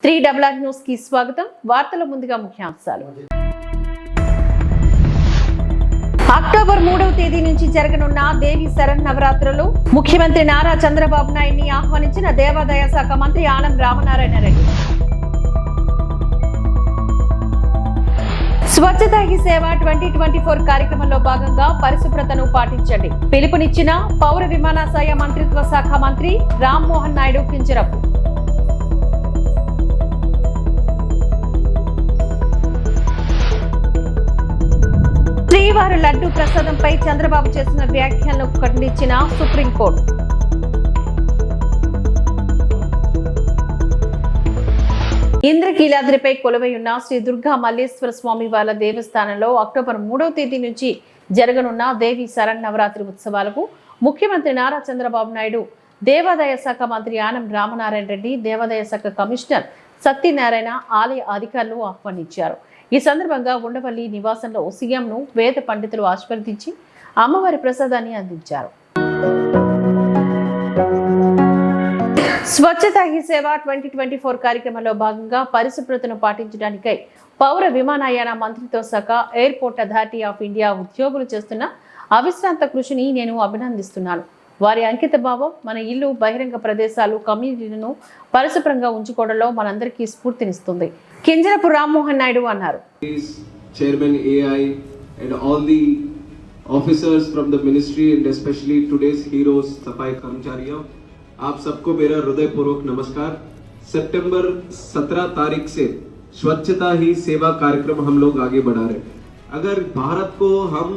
3RR news కి స్వాగతం. వార్తల ముందుగా ముఖ్యాంశాలు. అక్టోబర్ 3వ తేదీ నుంచి జరగనున్న దేవి శరన్నవరాత్రులు ముఖ్యమంత్రి నారా చంద్రబాబు నాయుడిని ఆహ్వానించిన దేవాదాయ శాఖ మంత్రి ఆనం రామనారాయణ రెడ్డి. స్వచ్ఛతా హీ సేవ 2024 కార్యక్రమంలో భాగంగా పరిశుభ్రతను పాటించండి పిలుపునిచ్చిన పౌర విమానాశ్రయ మంత్రిత్వ శాఖ మంత్రి రామ్మోహన్ నాయుడు కింజరపు. శ్రీవారి లడ్డూ ప్రసాదంపై చంద్రబాబు చేసిన వ్యాఖ్యలను ఖండించిన సుప్రీంకోర్టు. ఇంద్రకీలాద్రిపై కొలువై ఉన్న శ్రీ దుర్గా మల్లేశ్వర స్వామి వార్ల దేవస్థానంలో అక్టోబర్ 3వ తేదీ నుంచి జరగనున్న దేవి శరన్నవరాత్రి ఉత్సవాలకు ముఖ్యమంత్రి నారా చంద్రబాబు నాయుడు, దేవాదాయ శాఖ మంత్రి ఆనం రామనారాయణ రెడ్డి, దేవాదాయ శాఖ కమిషనర్ సత్యనారాయణ ఆలయ అధికారులు ఆహ్వానించారు. ఈ సందర్భంగా ఉండవల్లి నివాసంలో సీఎంను వేద పండితులు ఆశీర్వదించి అమ్మవారి ప్రసాదాన్ని అందించారు. స్వచ్ఛతా హీ సేవ 2024 కార్యక్రమంలో భాగంగా పరిశుభ్రతను పాటించడానికై పౌర విమానయాన మంత్రిత్వ శాఖ, ఎయిర్పోర్ట్ అథారిటీ ఆఫ్ ఇండియా ఉద్యోగులు చేస్తున్న అవిశ్రాంత కృషిని నేను అభినందిస్తున్నాను. వారి అంకిత భావం మన ఇల్లు, బహిరంగ ప్రదేశాలు, కమ్యూనిటీలను పరిశుభ్రంగా ఉంచుకోవడంలో మనందరికీ స్ఫూర్తినిస్తుంది. కింజరపు రామ్మోహన్ నాయుడు అన్నారు. Chairman AI and all the officers from the ministry and especially today's heroes सफाई कर्मचारियों, आप सबको मेरा हृदयपूर्वक नमस्कार. सितंबर 17 तारीख से स्वच्छता ही सेवा कार्यक्रम हम लोग आगे बढ़ा रहे हैं. अगर भारत को हम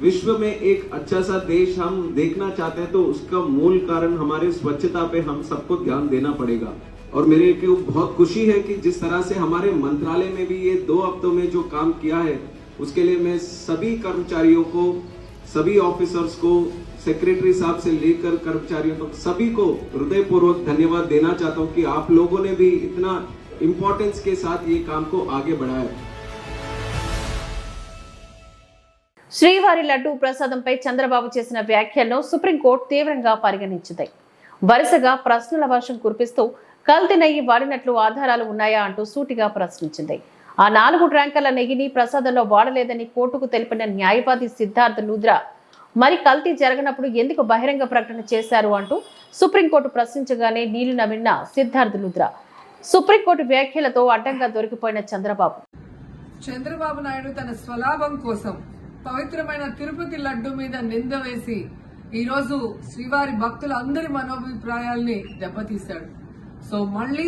विश्व में एक अच्छा सा देश हम देखना चाहते हैं तो उसका मूल कारण हमारे स्वच्छता पे हम सबको ध्यान देना पड़ेगा. और मेरे को बहुत खुशी है कि जिस तरह से हमारे मंत्रालय में भी ये 2 हफ्तों में जो काम किया है उसके लिए मैं सभी कर्मचारियों को, सभी ऑफिसर्स को, सेक्रेटरी साहब से लेकर कर्मचारियों तक सभी को हृदयपूर्वक धन्यवाद देना चाहता हूँ कि आप लोगों ने भी इतना इम्पोर्टेंस के साथ ये काम को आगे बढ़ाया. శ్రీవారి లడ్డూ ప్రసాదంపై చంద్రబాబు చేసిన వ్యాఖ్యలను సుప్రీంకోర్టు తీవ్రంగా పరిగణించింది. వరుసగా ప్రశ్నల వర్షం కురిపిస్తూ కల్తీ నెయ్యి వాడినట్లు ఆధారాలు ఉన్నాయా అంటూ సూటిగా ప్రశ్నించింది. ఆ 4 ట్యాంకర్ల నెయ్యిని ప్రసాదంలో వాడలేదని కోర్టుకు తెలిపిన న్యాయవాది సిద్ధార్థ్ లూథ్రా మరి కల్తీ జరగనప్పుడు ఎందుకు బహిరంగ ప్రకటన చేశారు అంటూ సుప్రీంకోర్టు ప్రశ్నించగానే నీళ్లు నమిలిన సిద్ధార్థ్ లూథ్రా సుప్రీంకోర్టు వ్యాఖ్యలతో అడ్డంగా దొరికిపోయిన చంద్రబాబు నాయుడు తన స్వలాభం కోసం పవిత్రమైన తిరుపతి లడ్డు మీద నింద వేసి ఈరోజు శ్రీవారి భక్తులందరి మనోభిప్రాయాల్ని దెబ్బతీశాడు. సో మళ్ళీ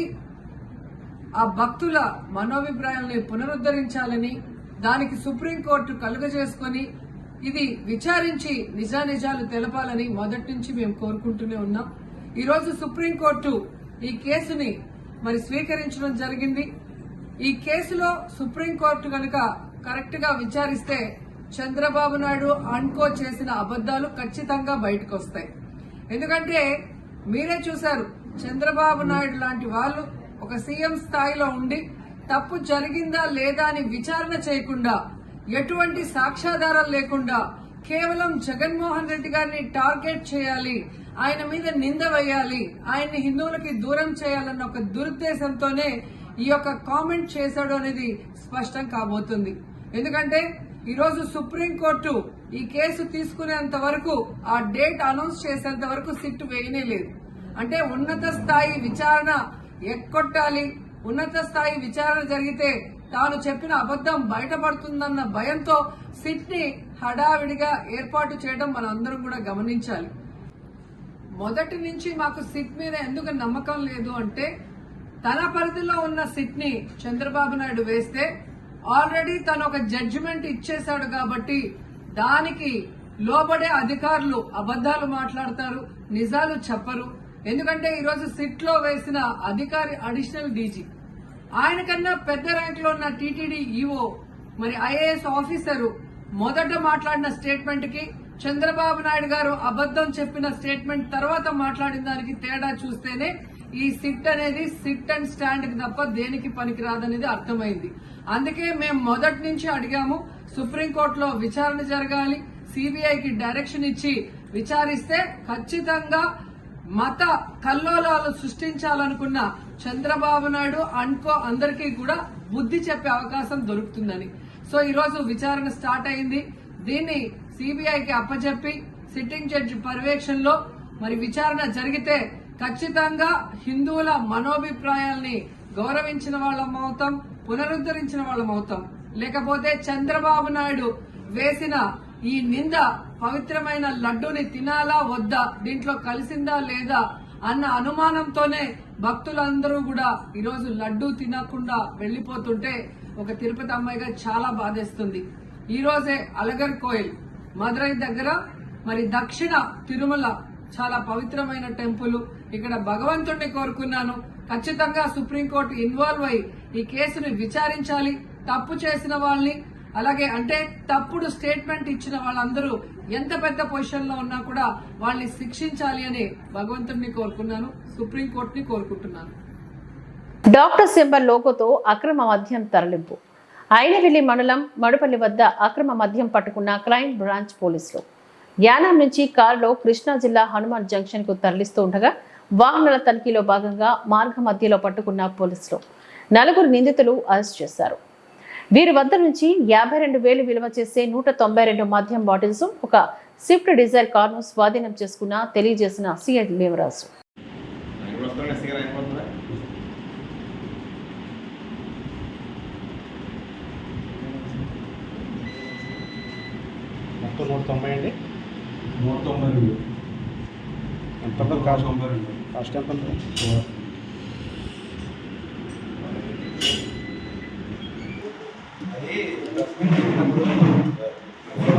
ఆ భక్తుల మనోభిప్రాయాల్ని పునరుద్ధరించాలని, దానికి సుప్రీంకోర్టు కలుగజేసుకొని ఇది విచారించి నిజానిజాలు తెలపాలని మొదటి నుంచి మేము కోరుకుంటూనే ఉన్నాం. ఈరోజు సుప్రీంకోర్టు ఈ కేసుని మరి స్వీకరించడం జరిగింది. ఈ కేసులో సుప్రీంకోర్టు కనుక కరెక్ట్ గా విచారిస్తే చంద్రబాబు నాయుడు అనుకో చేసిన అబద్దాలు ఖచ్చితంగా బయటకు వస్తాయి. ఎందుకంటే మీరే చూశారు, చంద్రబాబు నాయుడు లాంటి వాళ్ళు ఒక సీఎం స్థాయిలో ఉండి తప్పు జరిగిందా లేదా అని విచారణ చేయకుండా, ఎటువంటి సాక్ష్యాధారాలు లేకుండా కేవలం జగన్మోహన్ రెడ్డి గారిని టార్గెట్ చేయాలి, ఆయన మీద నింద వేయాలి, ఆయన్ని హిందువులకి దూరం చేయాలన్న ఒక దురుద్దేశంతోనే ఈ యొక్క కామెంట్ చేశాడు అనేది స్పష్టం కాబోతుంది. ఎందుకంటే ఈరోజు సుప్రీంకోర్టు ఈ కేసు తీసుకునేంత వరకు, ఆ డేట్ అనౌన్స్ చేసేంత వరకు సిట్ వేయనే లేదు. అంటే ఉన్నత స్థాయి విచారణ ఎక్కొట్టాలి, ఉన్నత స్థాయి విచారణ జరిగితే తాను చెప్పిన అబద్దం బయటపడుతుందన్న భయంతో సిట్ ని హడావిడిగా ఏర్పాటు చేయడం మనం అందరం కూడా గమనించాలి. మొదటి నుంచి మాకు సిట్ మీద ఎందుకు నమ్మకం లేదు అంటే, తన పరిధిలో ఉన్న సిట్ ని చంద్రబాబు నాయుడు వేస్తే ఆల్రెడీ తను ఒక జడ్జిమెంట్ ఇచ్చేశాడు కాబట్టి దానికి లోబడే అధికారులు అబద్దాలు మాట్లాడతారు, నిజాలు చెప్పరు. ఎందుకంటే ఈరోజు సిట్ లో వేసిన అధికారి అడిషనల్ డీజీ, ఆయన కన్నా పెద్ద ర్యాంక్ లో ఉన్న టీటీడీ ఈఓ, మరి ఐఏఎస్ ఆఫీసరు మొదట మాట్లాడిన స్టేట్మెంట్ కి చంద్రబాబు నాయుడు గారు అబద్దం చెప్పిన స్టేట్మెంట్ తర్వాత మాట్లాడిన దానికి తేడా చూస్తేనే ఈ సిట్ అనేది సిట్ అండ్ స్టాండ్ కి తప్ప దేనికి పనికిరాదనేది అర్థమైంది. అందుకే మేము మొదటి నుంచి అడిగాము, సుప్రీంకోర్టులో విచారణ జరగాలి, సిబిఐకి డైరెక్షన్ ఇచ్చి విచారిస్తే ఖచ్చితంగా మత కల్లోలాలు సృష్టించాలనుకున్న చంద్రబాబు నాయుడు అనుకో అందరికీ కూడా బుద్ధి చెప్పే అవకాశం దొరుకుతుందని. సో ఈ రోజు విచారణ స్టార్ట్ అయింది. దీన్ని సిబిఐకి అప్పచెప్పి సిట్టింగ్ జడ్జి పర్యవేక్షణలో మరి విచారణ జరిగితే ఖచ్చితంగా హిందువుల మనోభిప్రాయాల్ని గౌరవించిన వాళ్ళం అవుతాం, పునరుద్ధరించిన వాళ్ళం అవుతాం. లేకపోతే చంద్రబాబు నాయుడు వేసిన ఈ నింద పవిత్రమైన లడ్డూని తినాలా వద్దా, దీంట్లో కలిసిందా లేదా అన్న అనుమానంతోనే భక్తులందరూ కూడా ఈరోజు లడ్డూ తినకుండా వెళ్లిపోతుంటే ఒక తిరుపతి అమ్మాయిగా చాలా బాధేస్తుంది. ఈ రోజే అలగర్ కోయిల్ మదురై దగ్గర మరి దక్షిణ తిరుమల చాలా పవిత్రమైన టెంపుల్. ఇక్కడ భగవంతుడిని కోరుకున్నాను, ఖచ్చితంగా సుప్రీంకోర్టు ఇన్వాల్వ్ అయి ఈ కేసుని విచారించాలి. తప్పు చేసిన వాళ్ళని, అలాగే అంటే తప్పుడు స్టేట్మెంట్ ఇచ్చిన వాళ్ళందరూ ఎంత పెద్ద పొజిషన్ లో ఉన్నా కూడా వాళ్ళని శిక్షించాలి అని భగవంతుడిని కోరుకున్నాను, సుప్రీంకోర్టుని కోరుకుంటున్నాను. డాక్టర్ సింబల్ లోగోతో అక్రమ మద్యం తరలింపు. ఐనవిల్లి మండలం మడుపల్లి వద్ద అక్రమ మద్యం పట్టుకున్న క్రైమ్ బ్రాంచ్ పోలీసులు యానాం నుంచి కారులో కృష్ణా జిల్లా హనుమాన్ జంక్షన్ కు తరలిస్తూ ఉండగా వాహనాల తనిఖీలో భాగంగా మార్గ మధ్యలో పట్టుకున్న పోలీసులు 4 నిందితులు అరెస్ట్ చేశారు. వీరి వద్ద నుంచి 52,000 విలువ చేసే 192 మద్యం బాటిల్స్, ఒక స్విఫ్ట్ డిజైర్ కారును స్వాధీనం చేసుకున్న తెలియజేసిన సిఐ లేవరాజు. మొత్తం 190 అండి. 192 ఎంత కాస్ట్ ఎంత?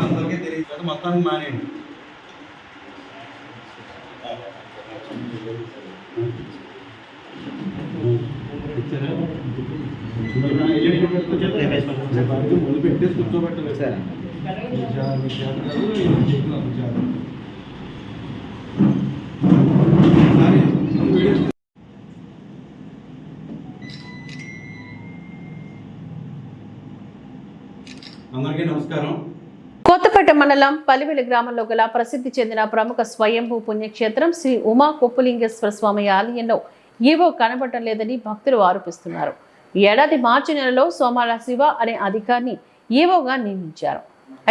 అందరికీ తెలియదు, మొత్తానికి మానేయండి. ముందు పెట్టేసి కూర్చోబెట్టలేదు సార్. అందరికీ నమస్కారం. కొత్తపేట మండలం పలివెలి గ్రామంలో గల ప్రసిద్ధి చెందిన ప్రముఖ స్వయంభూ పుణ్యక్షేత్రం శ్రీ ఉమా కొప్పులింగేశ్వర స్వామి ఆలయంలో ఈవో కనబడటం లేదని భక్తులు ఆరోపిస్తున్నారు. ఈ ఏడాది మార్చి నెలలో సోమాల శివ అనే అధికారిని ఈవోగా నియమించారు.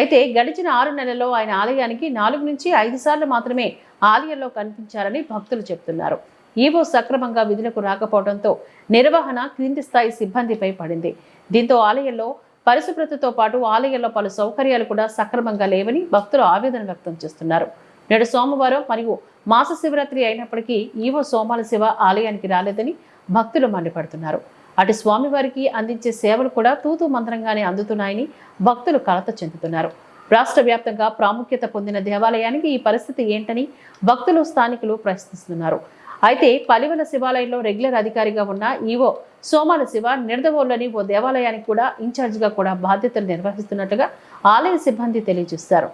అయితే గడిచిన 6 నెలల్లో ఆయన ఆలయానికి 4 నుంచి 5 సార్లు మాత్రమే ఆలయంలో కనిపించారని భక్తులు చెబుతున్నారు. ఈవో సక్రమంగా విధులకు రాకపోవడంతో నిర్వహణ క్రింది స్థాయి సిబ్బందిపై పడింది. దీంతో ఆలయంలో పరిశుభ్రతతో పాటు ఆలయంలో పలు సౌకర్యాలు కూడా సక్రమంగా లేవని భక్తులు ఆవేదన వ్యక్తం చేస్తున్నారు. నేడు సోమవారం మరియు మాస శివరాత్రి అయినప్పటికీ ఈవో సోమాల శివ ఆలయానికి రాలేదని భక్తులు మండిపడుతున్నారు. అటు స్వామివారికి అందించే సేవలు కూడా తూతూ మంత్రంగానే అందుతున్నాయని భక్తులు కలత చెందుతున్నారు. రాష్ట్ర వ్యాప్తంగా ప్రాముఖ్యత పొందిన దేవాలయానికి ఈ పరిస్థితి ఏంటని భక్తులు, స్థానికులు ప్రశ్నిస్తున్నారు. అయితే పలివెల శివాలయంలో రెగ్యులర్ అధికారిగా ఉన్న ఈవో సోమాల శివ నిర్దవోల్లోని ఓ దేవాలయానికి కూడా ఇన్ఛార్జిగా కూడా బాధ్యతలు నిర్వహిస్తున్నట్టుగా ఆలయ సిబ్బంది తెలియజేశారు.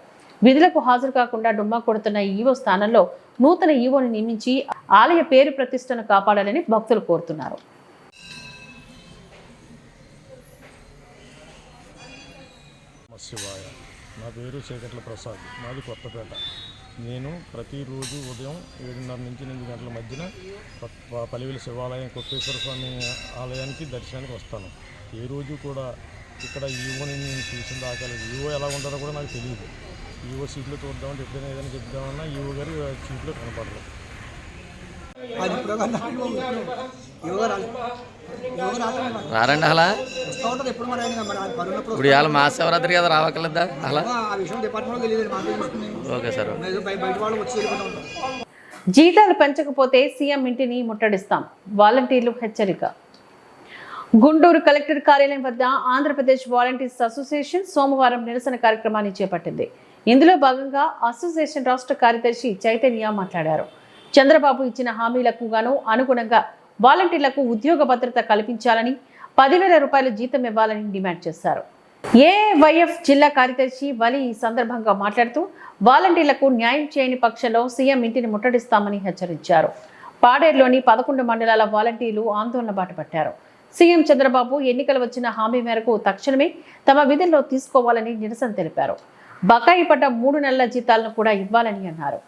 విధులకు హాజరు కాకుండా డుమ్మా కొడుతున్న ఈవో స్థానంలో నూతన ఈవోని నియమించి ఆలయ పేరు ప్రతిష్టను కాపాడాలని భక్తులు కోరుతున్నారు. శివాయ. నా పేరు చీకట్ల ప్రసాద్, మాది కొత్తపేట. నేను ప్రతిరోజు ఉదయం 7:30 నుంచి 8 గంటల మధ్యన పలివెలి శివాలయం కొప్పేశ్వర స్వామి ఆలయానికి దర్శనానికి వస్తాను. ఏ రోజు కూడా ఇక్కడ ఈవోని నేను చూసిన దాకాలేదు. ఈవో ఎలా ఉంటారో కూడా నాకు తెలియదు. ఈవో సీట్లో చూద్దామంటే ఎప్పుడైనా ఏదైనా చెప్దామన్నా ఈవో గారు సీట్లో కనపడరు. రారండి అలా ఇప్పుడు ఇవాళ మహాశివరాత్రి కదా రావట్లేదా అలా? Okay sir. జీతాలు పెంచకపోతే సీఎం ఇంటిని ముట్టడిస్తాం, వాలంటీర్లు హెచ్చరిక. గుంటూరు కలెక్టర్ కార్యాలయం వద్ద ఆంధ్రప్రదేశ్ వాలంటీర్స్ అసోసియేషన్ సోమవారం నిరసన కార్యక్రమాన్ని చేపట్టింది. ఇందులో భాగంగా అసోసియేషన్ రాష్ట్ర కార్యదర్శి చైతన్య మాట్లాడారు. చంద్రబాబు ఇచ్చిన హామీలకు గాను అనుగుణంగా వాలంటీర్లకు ఉద్యోగ భద్రత కల్పించాలని, 10,000 రూపాయల జీతం ఇవ్వాలని డిమాండ్ చేశారు. ఏవైఎఫ్ జిల్లా కార్యదర్శి వలి ఈ సందర్భంగా మాట్లాడుతూ వాలంటీర్లకు న్యాయం చేయని పక్షంలో సీఎం ఇంటిని ముట్టడిస్తామని హెచ్చరించారు. పాడేరులోని 11 మండలాల వాలంటీర్లు ఆందోళన బాటపట్టారు. సీఎం చంద్రబాబు ఎన్నికలు వచ్చిన హామీ మేరకు తక్షణమే తమ విధుల్లో తీసుకోవాలని నిరసన తెలిపారు. బకాయి పడ్డ 3 నెలల జీతాలను కూడా ఇవ్వాలని అన్నారు.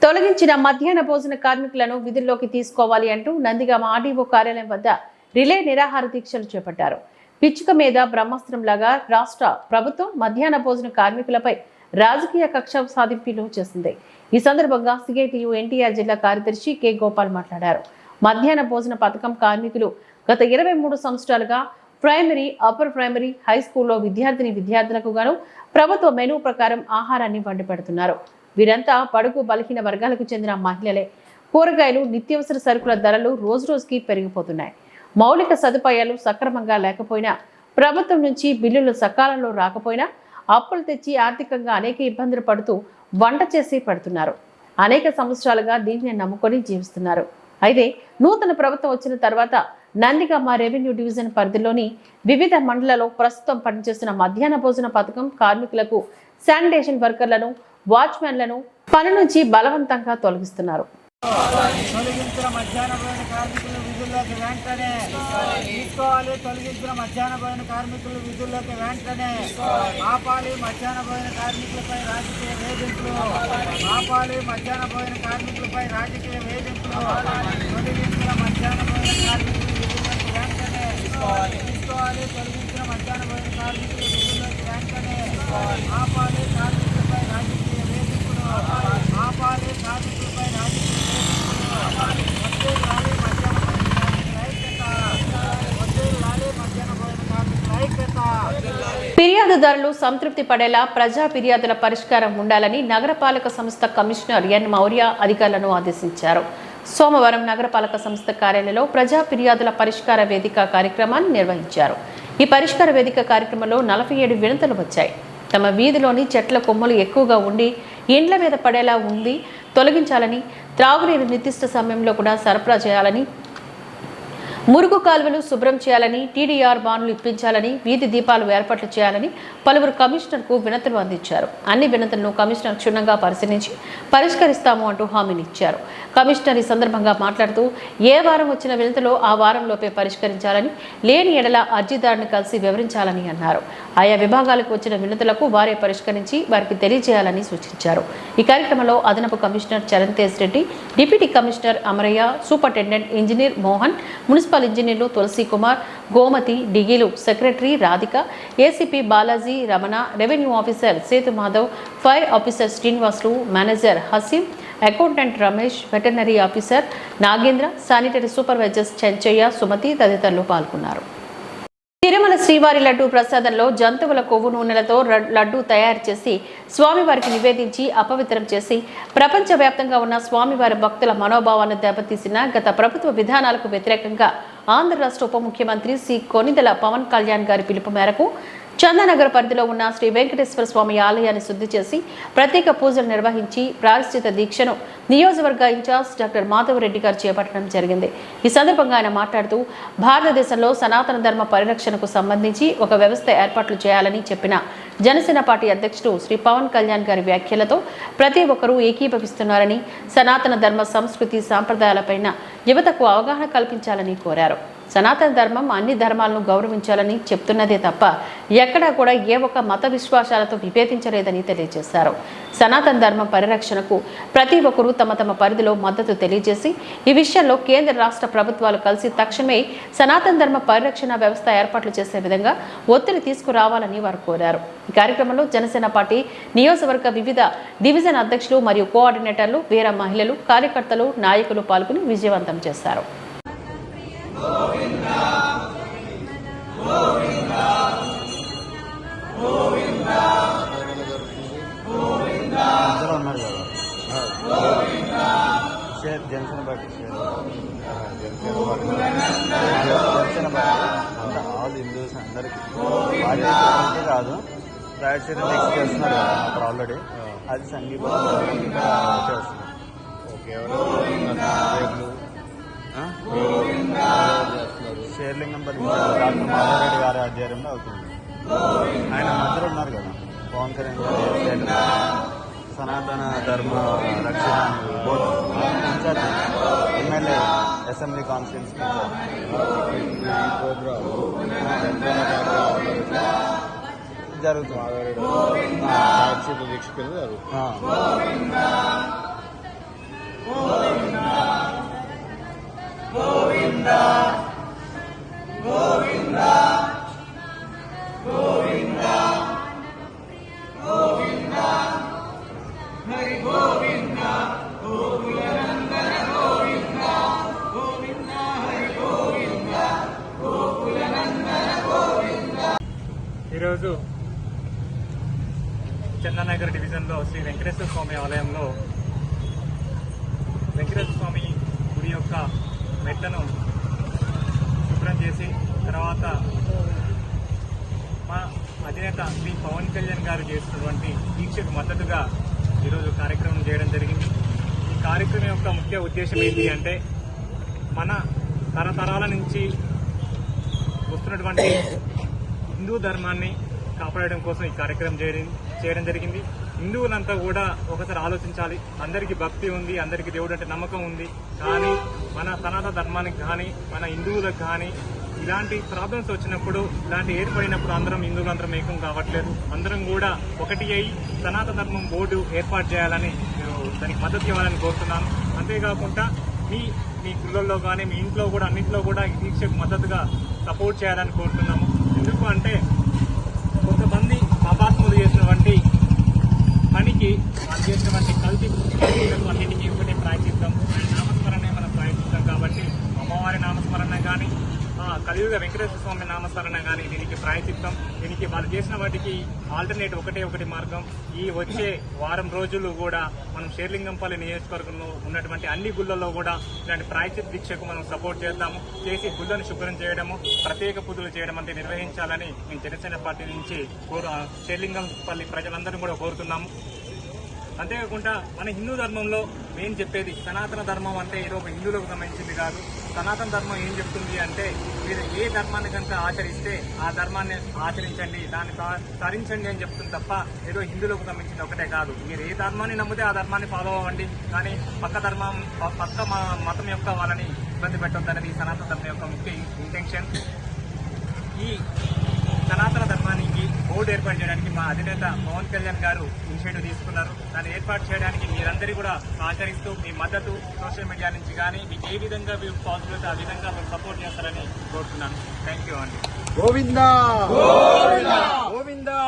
తొలగించిన మధ్యాహ్న భోజన కార్మికులను విధుల్లోకి తీసుకోవాలి అంటూ నందిగామ ఆర్డీఓ కార్యాలయం వద్ద రిలే నిరాహార దీక్షలు చేపట్టారు. పిచ్చుక మీద బ్రహ్మాస్త్రంలాగా రాష్ట్ర ప్రభుత్వం మధ్యాహ్న భోజన కార్మికులపై రాజకీయ కక్ష సాధింపులు చేసింది. ఈ సందర్భంగా సిఐటియు ఎన్టీఆర్ జిల్లా కార్యదర్శి కె గోపాల్ మాట్లాడారు. మధ్యాహ్న భోజన పథకం కార్మికులు గత 23 సంవత్సరాలుగా ప్రైమరీ, అప్పర్ ప్రైమరీ, హై స్కూల్లో విద్యార్థులకు గాను ప్రభుత్వ మెనూ ప్రకారం ఆహారాన్ని వండి పెడుతున్నారు. వీరంతా బడుగు బలహీన వర్గాలకు చెందిన మహిళలే. కూరగాయలు, నిత్యావసర సరుకుల ధరలు రోజురోజుకి పెరిగిపోతున్నాయి. మౌలిక సదుపాయాలు సక్రమంగా లేకపోయినా, ప్రభుత్వం నుంచి బిల్లులు సకాలంలో రాకపోయినా అప్పులు తెచ్చి ఆర్థికంగా అనేక ఇబ్బందులు పడుతూ వంట చేసి పెడుతున్నారు. అనేక సంవత్సరాలుగా దీనిని నమ్ముకొని జీవిస్తున్నారు. అయితే నూతన ప్రభుత్వం వచ్చిన తర్వాత నందిగామ రెవెన్యూ డివిజన్ పరిధిలోని వివిధ మండలాల్లో ప్రస్తుతం పనిచేస్తున్న మధ్యాహ్న భోజన పథకం కార్మికులకు శానిటేషన్ వర్కర్లను, వాచ్మెన్లను పని నుంచి బలవంతంగా తొలగిస్తున్నారు. తొలగించిన మధ్యాహ్న భోజన కార్మికులు విధుల్లోకి వెంటనే తీసుకోవాలి. తొలగించిన మధ్యాహ్న భోజన కార్మికులు విధుల్లోకి వెంటనే ఆపాలి. మధ్యాహ్న భోజన కార్మికులపై రాజకీయ వేధింపులు ఆపాలి. మధ్యాహ్న భోజన కార్మికులపై రాజకీయ వేధింపులు. తొలగించిన మధ్యాహ్న భోజన కార్మికులు విధుల్లోకి వెంటనే తీసుకోవాలి. తొలగించిన మధ్యాహ్న భోజన కార్మికులు విధుల్లోకి వెంటనే ఆపాలి. కార్మికులపై రాజకీయ వేధింపులు ఆపాలి. కార్మికులపై రాజకీయ ఫిర్యాదుదారులు సంతృప్తి పడేలా ప్రజా ఫిర్యాదుల పరిష్కారం ఉండాలని నగరపాలక సంస్థ కమిషనర్ ఎన్ మౌర్య అధికారులను ఆదేశించారు. సోమవారం నగరపాలక సంస్థ కార్యాలయంలో ప్రజా ఫిర్యాదుల పరిష్కార వేదిక కార్యక్రమాన్ని నిర్వహించారు. ఈ పరిష్కార వేదిక కార్యక్రమంలో 47 వినతులు వచ్చాయి. తమ వీధిలోని చెట్ల కొమ్మలు ఎక్కువగా ఉండి ఇండ్ల మీద పడేలా ఉంది, తొలగించాలని, త్రాగునీరు నిర్దిష్ట సమయంలో కూడా సరఫరా చేయాలని, మురుగు కాలువలు శుభ్రం చేయాలని, టీడీఆర్ బాన్లు ఇప్పించాలని, వీధి దీపాలు ఏర్పాట్లు చేయాలని పలువురు కమిషనర్కు వినతులు అందించారు. అన్ని వినతులను కమిషనర్ క్షుణ్ణంగా పరిశీలించి పరిష్కరిస్తాము అంటూ హామీనిచ్చారు. కమిషనర్ ఈ సందర్భంగా మాట్లాడుతూ ఏ వారం వచ్చిన వినతులో ఆ వారంలోపే పరిష్కరించాలని, లేని ఎడల అర్జీదారుని కలిసి వివరించాలని అన్నారు. ఆయా విభాగాలకు వచ్చిన వినతులకు వారే పరిష్కరించి వారికి తెలియజేయాలని సూచించారు. ఈ కార్యక్రమంలో అదనపు commissioner Charan Tej Reddy, deputy commissioner Amarayya, superintendent engineer Mohan, municipal ఇంజనీర్లు తులసి కుమార్, గోమతి, డిగిలు secretary Radhika, ACP Balaji, Ramana, revenue officer Sethu Madhav, fire officer Srinivasulu, manager Haseem, accountant Ramesh, veterinary officer Nagendra, sanitary supervisors Chenchaiah, Sumathi తదితరులు పాల్గొన్నారు. తిరుమల శ్రీవారి లడ్డూ ప్రసాదంలో జంతువుల కొవ్వు నూనెలతో లడ్డూ తయారు చేసి స్వామివారికి నివేదించి అపవిత్రం చేసి ప్రపంచవ్యాప్తంగా ఉన్న స్వామివారి భక్తుల మనోభావాలను దెబ్బతీసిన గత ప్రభుత్వ విధానాలకు వ్యతిరేకంగా ఆంధ్ర రాష్ట్ర ఉప ముఖ్యమంత్రి శ్రీ కొనిదెల పవన్ కళ్యాణ్ గారి పిలుపు మేరకు చందానగర్ పరిధిలో ఉన్న శ్రీ వెంకటేశ్వర స్వామి ఆలయాన్ని శుద్ధి చేసి ప్రత్యేక పూజలు నిర్వహించి ప్రాయశ్చిత దీక్షను నియోజకవర్గ ఇన్ఛార్జ్ డాక్టర్ మాధవరెడ్డి గారు చేపట్టడం జరిగింది. ఈ సందర్భంగా ఆయన మాట్లాడుతూ భారతదేశంలో సనాతన ధర్మ పరిరక్షణకు సంబంధించి ఒక వ్యవస్థ ఏర్పాట్లు చేయాలని చెప్పిన జనసేన పార్టీ అధ్యక్షుడు శ్రీ పవన్ కళ్యాణ్ గారి వ్యాఖ్యలతో ప్రతి ఒక్కరూ ఏకీభవిస్తున్నారని, సనాతన ధర్మ సంస్కృతి సాంప్రదాయాలపైన యువతకు అవగాహన కల్పించాలని కోరారు. సనాతన ధర్మం అన్ని ధర్మాలను గౌరవించాలని చెప్తున్నదే తప్ప ఎక్కడా కూడా ఏ ఒక్క మత విశ్వాసాలతో విభేదించలేదని తెలియజేశారు. సనాతన ధర్మం పరిరక్షణకు ప్రతి ఒక్కరూ తమ తమ పరిధిలో మద్దతు తెలియజేసి ఈ విషయంలో కేంద్ర రాష్ట్ర ప్రభుత్వాలు కలిసి తక్షణమే సనాతన ధర్మ పరిరక్షణ వ్యవస్థ ఏర్పాట్లు చేసే విధంగా ఒత్తిడి తీసుకురావాలని వారు కోరారు. ఈ కార్యక్రమంలో జనసేన పార్టీ నియోజకవర్గ వివిధ డివిజన్ అధ్యక్షులు మరియు కోఆర్డినేటర్లు, వీర మహిళలు, కార్యకర్తలు, నాయకులు పాల్గొని విజయవంతం చేశారు. షేర్ జనసేన బట్టి జనసేన బట్టి ఆల్ హిందూస్ అందరికీ వాళ్ళే కాదు ప్రైవేట్ షేర్ నెక్స్ట్ చేస్తున్నారు కదా అక్కడ ఆల్రెడీ అది సంగీతం చేస్తున్నారు. షేర్లింగంపల్లి డాక్టర్ మాధవరెడ్డి గారి ఆధ్వర్యంలో అవుతుంది. ఆయన మధ్యలో ఉన్నారు కదా పవన్ కళ్యాణ్ సనాతన ధర్మ రక్షణ board incharge MLA assembly constituency జరుగుతుంది. ఈరోజు చందానగర్ డివిజన్లో శ్రీ వెంకటేశ్వర స్వామి ఆలయంలో వెంకటేశ్వర స్వామి గుడి యొక్క మెట్లను శుభ్రం చేసి తర్వాత మా అధినేత శ్రీ పవన్ కళ్యాణ్ గారు చేసినటువంటి దీక్షకు మద్దతుగా ఈరోజు కార్యక్రమం చేయడం జరిగింది. ఈ కార్యక్రమం యొక్క ముఖ్య ఉద్దేశం ఏంటి అంటే మన తరతరాల నుంచి వస్తున్నటువంటి హిందూ ధర్మాన్ని కాపాడడం కోసం ఈ కార్యక్రమం చేయడం జరిగింది. హిందువులంతా కూడా ఒకసారి ఆలోచించాలి. అందరికీ భక్తి ఉంది, అందరికీ దేవుడు అంటే నమ్మకం ఉంది. కానీ మన సనాతన ధర్మానికి కానీ మన హిందువులకు కానీ ఇలాంటి ప్రాబ్లమ్స్ వచ్చినప్పుడు ఇలాంటి ఏర్పడినప్పుడు అందరం హిందువులందరం ఏకం కావట్లేదు. అందరం కూడా ఒకటి అయి సనాతన ధర్మం బోర్డు ఏర్పాటు చేయాలని దానికి మద్దతు ఇవ్వాలని కోరుతున్నాను. అంతేకాకుండా మీ గుళ్ళల్లో కానీ మీ ఇంట్లో కూడా అన్నింటిలో కూడా ఈ దీక్షకు మద్దతుగా సపోర్ట్ చేయాలని కోరుతున్నాము. ఎందుకు అంటే కొంతమంది పాపాత్ములు చేసినటువంటి పనికి వాళ్ళు చేసినటువంటి కల్తీ అన్నింటికి ఒకటే ప్రాయచిత్తం. నామస్మరణే మనం ప్రాయచిత్తం కాబట్టి అమ్మవారి నామస్మరణ కానీ కలియుగ వెంకటేశ్వర స్వామి నామస్మరణ కానీ దీనికి ప్రాయచిత్తం. దీనికి వాళ్ళు చేసిన వాటికి ఆల్టర్నేట్ ఒకటి మార్గం. ఈ వచ్చే వారం రోజులు కూడా మనం షేర్లింగంపల్లి నియోజకవర్గంలో ఉన్నటువంటి అన్ని గుళ్ళల్లో కూడా ఇలాంటి ప్రాయచిత్త దీక్షకు మనం సపోర్ట్ చేద్దాము. చేసి గుళ్ళను శుభ్రం చేయడము, ప్రత్యేక పూజలు చేయడం అంటే నిర్వహించాలని మేము జనసేన పార్టీ నుంచి షేర్లింగంపల్లి ప్రజలందరూ కూడా కోరుతున్నాము. అంతేకాకుండా మన హిందూ ధర్మంలో మేము చెప్పేది సనాతన ధర్మం అంటే ఏదో ఒక హిందువులకు సంబంధించింది కాదు. సనాతన ధర్మం ఏం చెప్తుంది అంటే మీరు ఏ ధర్మాన్ని కనుక ఆచరిస్తే ఆ ధర్మాన్ని ఆచరించండి, దాన్ని తరించండి అని చెప్తుంది తప్ప ఏదో హిందువులకు సంబంధించింది ఒకటే కాదు. మీరు ఏ ధర్మాన్ని నమ్మితే ఆ ధర్మాన్ని ఫాలో అవ్వండి, కానీ పక్క మతం యొక్క వాళ్ళని ఇబ్బంది పెట్టొద్దనేది సనాతన ధర్మం యొక్క ముఖ్య ఇంటెన్షన్. ఈ సనాతన ధర్మానికి బోర్డు ఏర్పాటు చేయడానికి మా అధినేత పవన్ కళ్యాణ్ గారు ఇనిషియేటివ్ తీసుకున్నారు. దాన్ని ఏర్పాటు చేయడానికి మీరందరూ కూడా సహకరిస్తూ మీ మద్దతు సోషల్ మీడియా నుంచి కానీ మీకు ఏ విధంగా మీరు పాజిటివ్ అయితే ఆ విధంగా మీరు సపోర్ట్ చేస్తారని కోరుతున్నాను. థ్యాంక్ యూ అండి. గోవిందా గోవిందా గోవిందా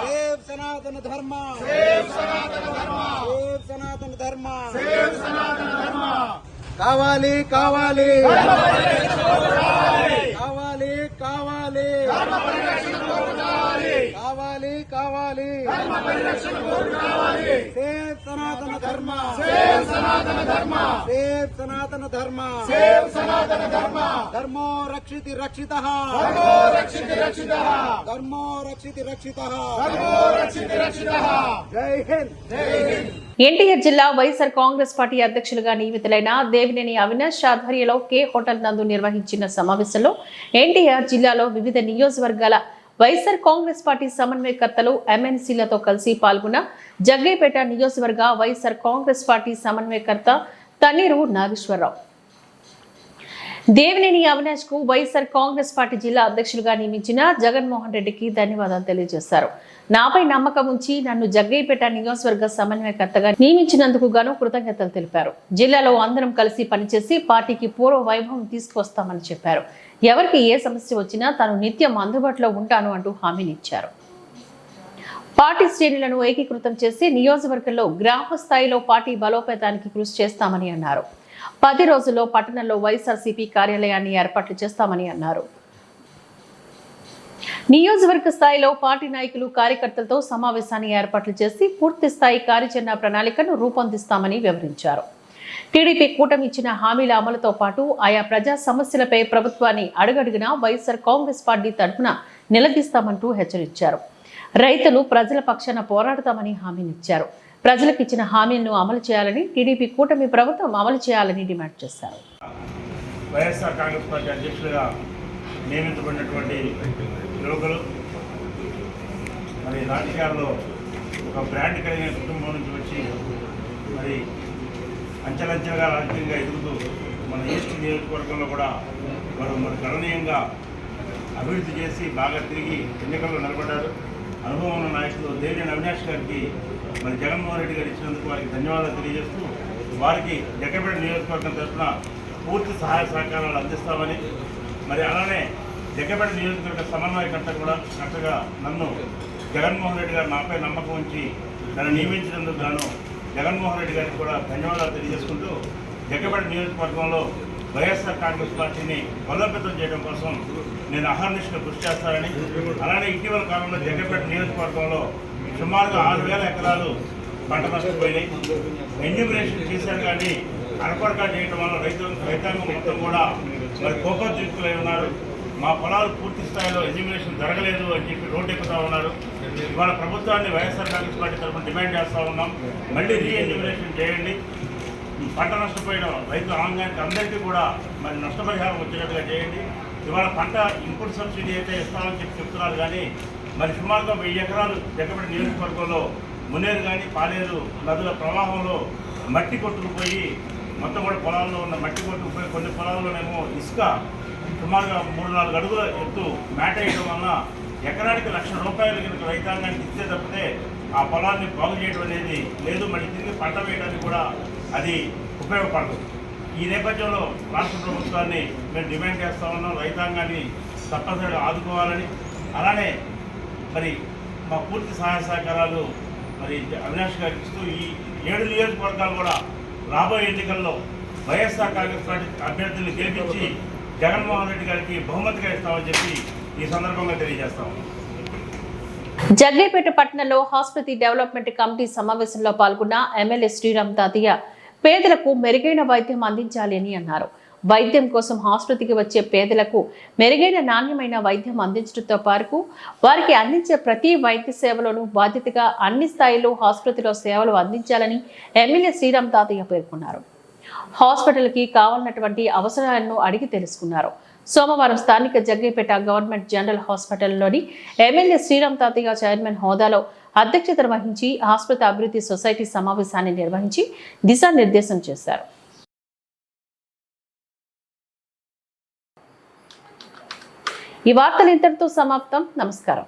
సేవ్ సనాతన ధర్మ, సేవ్ సనాతన ధర్మ, సేవ్ సనాతన ధర్మ, సేవ్ సనాతన ధర్మ. కావాలి కావాలి కావాలి కావాలి కావాలి కావాలి సేవ్ సనాతన ధర్మ, సేవ్ సనాతన ధర్మ, సేవ్ సనాతన ధర్మ, సేవ్ సనాతన ధర్మ. ధర్మో రక్షితి రక్షితః, ధర్మో రక్షితి రక్షితః, ధర్మో రక్షితి రక్షితః, ధర్మో రక్షితి రక్షితః. జై హింద్, జై హింద్. ఎన్టీఆర్ జిల్లా వైఎస్ఆర్ కాంగ్రెస్ పార్టీ అధ్యక్షులుగా నియమితులైన దేవినేని అవినాష్ ఆధ్వర్యంలో కే హోటల్ నందు నిర్వహించిన సమావేశంలో ఎన్టీఆర్ జిల్లాలో వివిధ నియోజకవర్గాల వైఎస్ఆర్ కాంగ్రెస్ పార్టీ సమన్వయకర్తలు ఎమ్మెల్సీలతో కలిసి పాల్గొన్న జగ్గైపేట నియోజకవర్గ వైఎస్ఆర్ కాంగ్రెస్ పార్టీ సమన్వయకర్త తన్నీరు నాగేశ్వరరావు దేవినేని అవినాష్ కు వైఎస్ఆర్ కాంగ్రెస్ పార్టీ జిల్లా అధ్యక్షులుగా నియమించిన జగన్మోహన్ రెడ్డికి ధన్యవాదాలు తెలియజేశారు. నాపై నమ్మకం ఉంచి నన్ను జగ్గైపేట నియోజకవర్గ సమన్వయకర్తగా నియమించినందుకు గాను కృతజ్ఞతలు తెలిపారు. జిల్లాలో అందరం కలిసి పనిచేసి పార్టీకి పూర్వ వైభవం తీసుకొస్తామని చెప్పారు. ఎవరికి ఏ సమస్య వచ్చినా తాను నిత్యం అందుబాటులో ఉంటాను అంటూ హామీనిచ్చారు. పార్టీ శ్రేణులను ఏకీకృతం చేసి నియోజకవర్గంలో గ్రామ స్థాయిలో పార్టీ బలోపేతానికి కృషి చేస్తామని అన్నారు. 10 రోజుల్లో పట్టణంలో వైఎస్ఆర్సీపీ కార్యాలయాన్ని ఏర్పాట్లు చేస్తామని అన్నారు. నియోజకవర్గ స్థాయిలో పార్టీ నాయకులు కార్యకర్తలతో సమావేశాన్ని ఏర్పాట్లు చేసి పూర్తి స్థాయి కార్యాచరణ ప్రణాళికను రూపొందిస్తామని వివరించారు. టీడీపీ కూటమి ఇచ్చిన హామీల అమలుతో పాటు ఆయా ప్రజా సమస్యలపై ప్రభుత్వాన్ని అడుగడుగునా వైఎస్ఆర్ కాంగ్రెస్ పార్టీ తరఫున నిలదీస్తామంటూ హెచ్చరించారు. రైతులు ప్రజల పక్షాన పోరాడతామని హామీనిచ్చారు. ప్రజలకు ఇచ్చిన హామీలను అమలు చేయాలని టీడీపీ కూటమి ప్రభుత్వం అమలు చేయాలని డిమాండ్ చేశారు. వైఎస్ఆర్ కాంగ్రెస్ పార్టీ అధ్యక్షులుగా నియమించబడినటువంటి యువకులు మరి రాజకీయాల్లో ఒక బ్రాండ్ కలిగిన కుటుంబం నుంచి వచ్చి మరి అంచెలంచెలుగా రాజకీయంగా ఎదుగుతూ మన ఈస్ట్ నియోజకవర్గంలో కూడా వారు మరి గణనీయంగా అభివృద్ధి చేసి బాగా తిరిగి ఎన్నికల్లో నిలబడ్డారు. అనుభవం ఉన్న నాయకులు దేవినేని అవినాష్ గారికి మరి జగన్మోహన్ రెడ్డి గారు ఇచ్చినందుకు వారికి ధన్యవాదాలు తెలియజేస్తూ వారికి జగ్గపేట నియోజకవర్గం తరఫున పూర్తి సహాయ సహకారాలు అందిస్తామని మరి అలానే జగ్గపేట నియోజకవర్గ సమన్వయకర్తగా నన్ను జగన్మోహన్ రెడ్డి గారు నాపై నమ్మకం ఉంచి నన్ను నియమించినందుకు గాను జగన్మోహన్ రెడ్డి గారికి కూడా ధన్యవాదాలు తెలియజేసుకుంటూ జగ్గపేట నియోజకవర్గంలో వైఎస్ఆర్ కాంగ్రెస్ పార్టీని బలోపేతం చేయడం కోసం నేను అహర్నిశగా కృషి చేస్తానని అలానే ఇటీవల కాలంలో జగ్గపేట నియోజకవర్గంలో సుమారుగా 6,000 ఎకరాలు పంట నష్టపోయినాయి. ఎన్యూమరేషన్ చేశారు కానీ అనకొరగా చేయడం వల్ల రైతాంగం మొత్తం కూడా మరి కోపద్యుక్తులై ఉన్నారు. మా పొలాలు పూర్తి స్థాయిలో ఎన్యూమరేషన్ జరగలేదు అని చెప్పి రోడ్డు ఎక్కుతూ ఉన్నారు. ఇవాళ ప్రభుత్వాన్ని వైఎస్ఆర్ కాంగ్రెస్ పార్టీ తరఫున డిమాండ్ చేస్తూ ఉన్నాం. మళ్ళీ ఎన్యూమరేషన్ చేయండి. పంట నష్టపోయిన రైతు ఆంగానికి అందరికీ కూడా మరి నష్టపరిహారం వచ్చేటట్టుగా చేయండి. ఇవాళ పంట ఇన్పుట్ సబ్సిడీ అయితే ఇస్తామని చెప్పి చెప్తున్నారు కానీ మరి సుమారుగా 1000 ఎకరాలు జగ్గపేట నియోజకవర్గంలో మున్నేరు కానీ పాలేరు నదుల ప్రవాహంలో మట్టి కొట్టుకుపోయి మొత్తం కూడా పొలాల్లో ఉన్న మట్టి కొట్టుకుపోయి కొన్ని పొలాల్లోనేమో ఇసుక సుమారుగా 3-4 అడుగుల ఎత్తు మేట వేయడం వలన ఎకరానికి ₹1,00,000 కనుక రైతాంగానికి ఇస్తే తప్పితే ఆ పొలాన్ని బాగు చేయడం అనేది లేదు. మళ్ళీ తిరిగి పంట వేయడానికి కూడా అది ఉపయోగపడదు. ఈ నేపథ్యంలో రాష్ట్ర ప్రభుత్వాన్ని మేము డిమాండ్ చేస్తూ ఉన్నాం. రైతాంగాన్ని తప్పనిసరిగా ఆదుకోవాలని అలానే మరి మా పూర్తి సహాయ సహకారాలు మరి అవినాష్ గారికి ఇస్తూ ఈ 7 నియోజకవర్గాలు కూడా రాబోయే ఎన్నికల్లో వైఎస్ఆర్ కాంగ్రెస్ పార్టీ అభ్యర్థులను గెలిపించి జగన్మోహన్ రెడ్డి గారికి బహుమతిగా ఇస్తామని చెప్పి ఈ సందర్భంగా తెలియజేస్తాము. జగ్గైపేట పట్టణంలో హాస్పిటల్ డెవలప్మెంట్ కమిటీ సమావేశంలో పాల్గొన్న ఎమ్మెల్యే శ్రీరామ్ తాతయ్య పేదలకు మెరుగైన వైద్యం అందించాలి అని అన్నారు. వైద్యం కోసం ఆసుపత్రికి వచ్చే పేదలకు మెరుగైన నాణ్యమైన వైద్యం అందించడంతో పాటు వారికి అందించే ప్రతి వైద్య సేవలోనూ బాధ్యతగా అన్ని స్థాయిల్లో హాస్పిటల్లో సేవలు అందించాలని ఎమ్మెల్యే శ్రీరామ్ తాతయ్య పేర్కొన్నారు. హాస్పిటల్కి కావాలన్నటువంటి అవసరాలను అడిగి తెలుసుకున్నారు. సోమవారం స్థానిక జగ్గైపేట గవర్నమెంట్ జనరల్ హాస్పిటల్లోని ఎమ్మెల్యే శ్రీరామ్ తాతయ్య చైర్మన్ హోదాలో అధ్యక్షత వహించి ఆసుపత్రి అభివృద్ధి సొసైటీ సమావేశాన్ని నిర్వహించి దిశానిర్దేశం చేశారు. ఈ వార్తలు ఇంతటితో సమాప్తం. నమస్కారం.